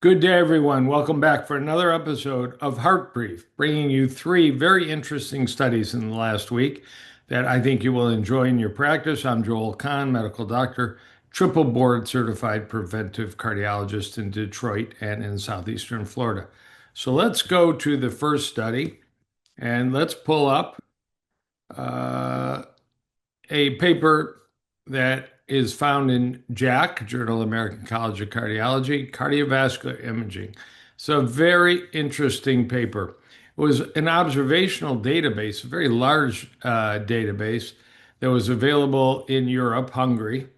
Good day, everyone. Welcome back for another episode of HeartBrief, bringing you three very interesting studies in the last week that I think you will enjoy in your practice. I'm Joel Kahn, medical doctor, triple board certified preventive cardiologist in Detroit and in southeastern Florida. So let's go to the first study and let's pull up uh, a paper that is found in JACC, Journal of American College of Cardiology, cardiovascular imaging. It's a very interesting paper. It was an observational database, a very large database that was available in Europe, Hungary,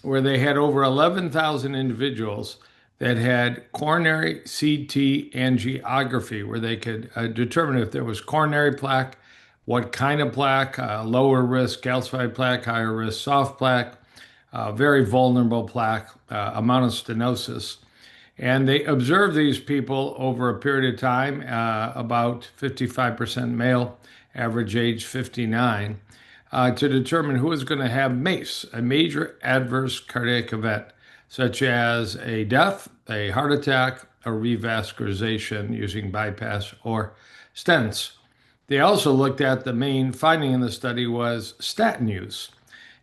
where they had over 11,000 individuals that had coronary CT angiography, where they could determine if there was coronary plaque, what kind of plaque, lower risk calcified plaque, higher risk soft plaque, very vulnerable plaque, amount of stenosis. And they observed these people over a period of time, about 55% male, average age 59, to determine who is going to have MACE, a major adverse cardiac event, such as a death, a heart attack, a revascularization using bypass or stents. They also looked at the main finding in the study was statin use.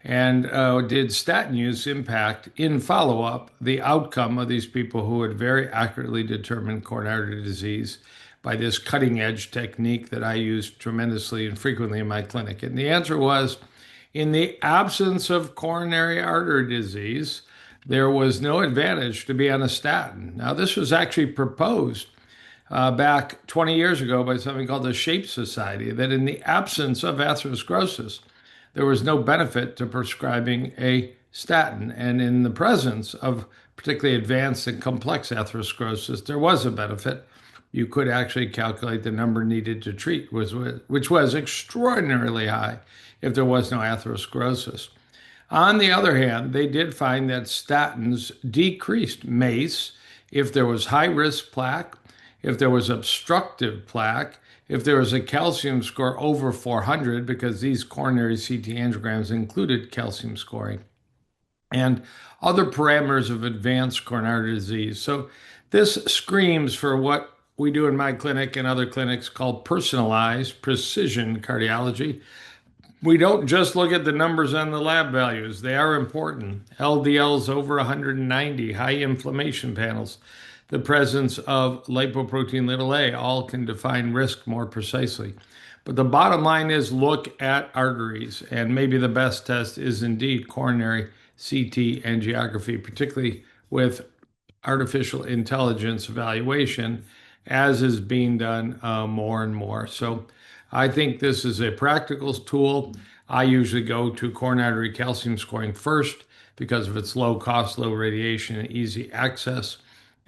And did statin use impact in follow-up the outcome of these people who had very accurately determined coronary disease by this cutting-edge technique that I use tremendously and frequently in my clinic? And the answer was, in the absence of coronary artery disease, there was no advantage to be on a statin. Now, this was actually proposed back 20 years ago by something called the SHAPE Society, that in the absence of atherosclerosis, there was no benefit to prescribing a statin. And in the presence of particularly advanced and complex atherosclerosis, there was a benefit. You could actually calculate the number needed to treat, which was extraordinarily high if there was no atherosclerosis. On the other hand, they did find that statins decreased MACE if there was high risk plaque, if there was obstructive plaque, if there was a calcium score over 400, because these coronary CT angiograms included calcium scoring, and other parameters of advanced coronary disease. So this screams for what we do in my clinic and other clinics called personalized precision cardiology. We don't just look at the numbers on the lab values. They are important. LDLs over 190, high inflammation panels, the presence of lipoprotein little a, all can define risk more precisely. But the bottom line is look at arteries, and maybe the best test is indeed coronary CT angiography, particularly with artificial intelligence evaluation, as is being done more and more. So I think this is a practical tool. I usually go to coronary calcium scoring first because of its low cost, low radiation, and easy access,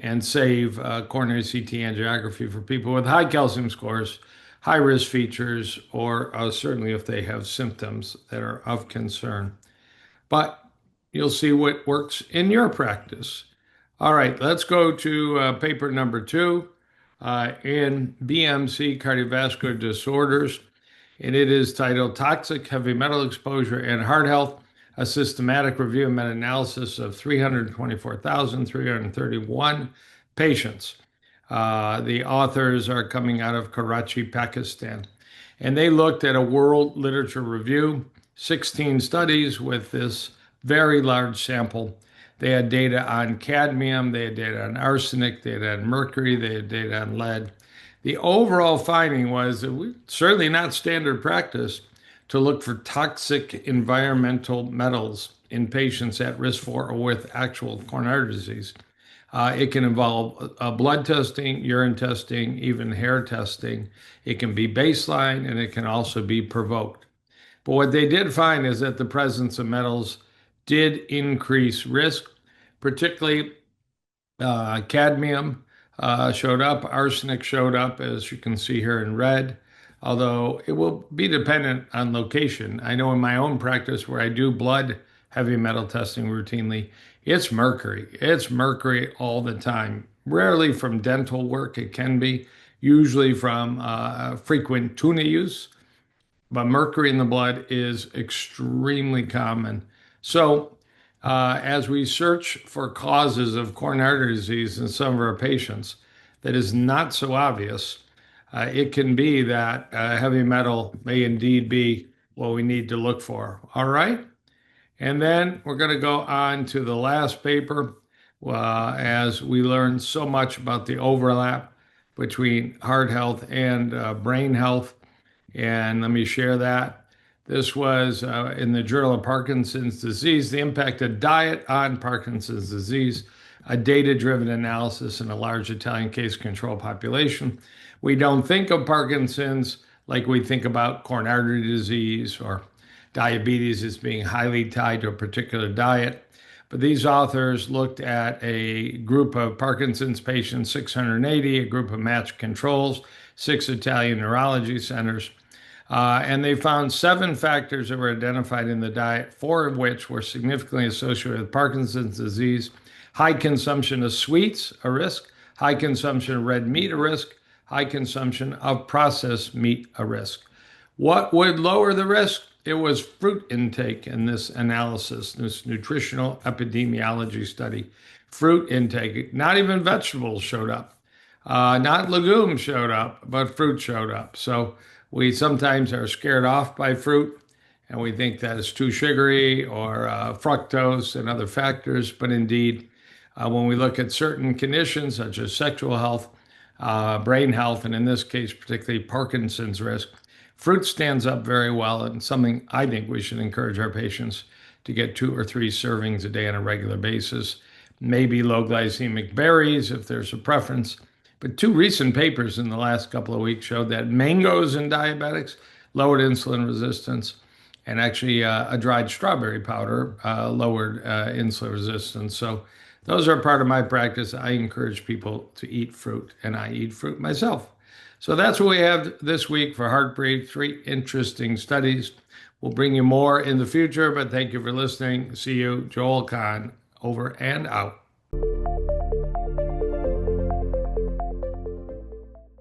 and save coronary CT angiography for people with high calcium scores, high risk features, or certainly if they have symptoms that are of concern. But you'll see what works in your practice. All right, let's go to paper number 2 in BMC cardiovascular disorders. And it is titled Toxic Heavy Metal Exposure and Heart Health, a systematic review and meta-analysis of 324,331 patients. The authors are coming out of Karachi, Pakistan. And they looked at a world literature review, 16 studies with this very large sample. They had data on cadmium, they had data on arsenic, they had mercury, they had data on lead. The overall finding was that certainly not standard practice to look for toxic environmental metals in patients at risk for or with actual coronary disease. It can involve blood testing, urine testing, even hair testing. It can be baseline, and it can also be provoked. But what they did find is that the presence of metals did increase risk, particularly cadmium showed up, arsenic showed up, as you can see here in red, although it will be dependent on location. I know in my own practice where I do blood heavy metal testing routinely, it's mercury. It's mercury all the time. Rarely from dental work, it can be, usually from frequent tuna use, but mercury in the blood is extremely common. So as we search for causes of coronary artery disease in some of our patients that is not so obvious, it can be that heavy metal may indeed be what we need to look for. All right. And then we're going to go on to the last paper as we learn so much about the overlap between heart health and brain health. And let me share that. This was in the Journal of Parkinson's Disease, the impact of diet on Parkinson's disease, a data driven analysis in a large Italian case control population. We don't think of Parkinson's like we think about coronary artery disease or diabetes as being highly tied to a particular diet. But these authors looked at a group of Parkinson's patients, 680, a group of matched controls, 6 Italian neurology centers, and they found 7 factors that were identified in the diet, 4 of which were significantly associated with Parkinson's disease. High consumption of sweets, a risk. High consumption of red meat, a risk. High consumption of processed meat, a risk. What would lower the risk? It was fruit intake in this analysis, this nutritional epidemiology study. Fruit intake, not even vegetables showed up. Not legumes showed up, but fruit showed up. So we sometimes are scared off by fruit and we think that it's too sugary or fructose and other factors. But indeed, when we look at certain conditions such as sexual health, brain health, and in this case, particularly Parkinson's risk, fruit stands up very well and something I think we should encourage our patients to get 2 or 3 servings a day on a regular basis. Maybe low glycemic berries if there's a preference. But 2 recent papers in the last couple of weeks showed that mangoes in diabetics lowered insulin resistance, and actually a dried strawberry powder lowered insulin resistance. So those are part of my practice. I encourage people to eat fruit, and I eat fruit myself. So that's what we have this week for HeartBrief, 3 interesting studies. We'll bring you more in the future, but thank you for listening. See you, Joel Kahn, over and out.